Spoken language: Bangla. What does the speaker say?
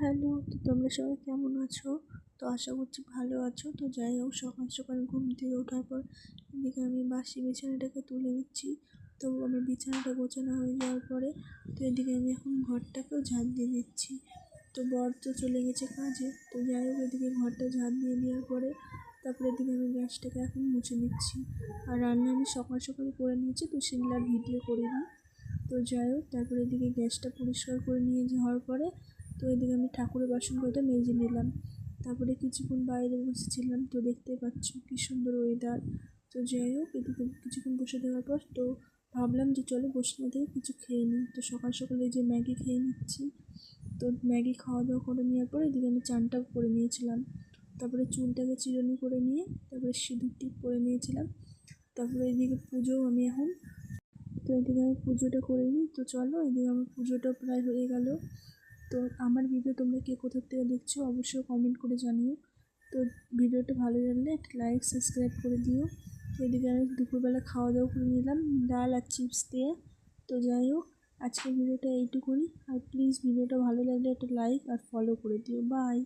হ্যালো, তো তোমরা সবাই কেমন আছো? তো আশা করছি ভালো আছো। তো যাই হোক, সকাল সকাল ঘুম থেকে ওঠার পর এদিকে আমি বাসি বিছানাটাকে তুলে নিচ্ছি। তো আমার বিছানাটা গোছানো হয়ে যাওয়ার পরে তো এদিকে আমি এখন ঘরটাকেও ঝাঁট দিয়ে দিচ্ছি। তো বর তো চলে গেছে কাজে। তো যাই হোক, এদিকে ঘরটা ঝাঁট দিয়ে দেওয়ার পরে তারপরে এদিকে আমি গ্যাসটাকে এখন মুছে নিচ্ছি। আর রান্না আমি সকাল সকাল করে নিয়েছি, তো সেগুলো আর ভিডিও করিনি। তো যাই হোক, তারপরে এদিকে গ্যাসটা পরিষ্কার করে নিয়ে যাওয়ার পরে তো এদিকে আমি ঠাকুরের বাসন কটা মেজে নিলাম। তারপরে কিছুক্ষণ বাইরে বসেছিলাম, তো দেখতেই পাচ্ছ কী সুন্দর ওয়েদার। তো যাই হোক, এদিকে কিছুক্ষণ বসে থাকার পর তো ভাবলাম যে চলো বসে না থেকে কিছু খেয়ে নিই। তো সকাল সকালে যে ম্যাগি খেয়ে নিচ্ছি। তো ম্যাগি খাওয়া দাওয়া করে নেওয়ার পরে এদিকে আমি চানটাও করে নিয়েছিলাম। তারপরে চুলটাকে চিরুনি করে নিয়ে তারপরে সিঁদুর টিপ করে নিয়েছিলাম। তারপরে এদিকে পুজোও আমি এখন তো এদিকে আমি পুজোটা করে নিই। তো চলো, এদিকে আমার পুজোটা প্রায় হয়ে গেল। তো আমার ভিডিও তোমরা কে কোথার থেকে দেখছো অবশ্যই কমেন্ট করে জানিও। তো ভিডিওটা ভালো লাগলে একটা লাইক সাবস্ক্রাইব করে দিও। তো এদিকে আমি দুপুরবেলা খাওয়া দাওয়া করে নিলাম ডাল আর চিপস দিয়ে। তো যাই হোক, আজকের ভিডিওটা এইটুকুনি। আর প্লিজ ভিডিওটা ভালো লাগলে একটা লাইক আর ফলো করে দিও। বাই।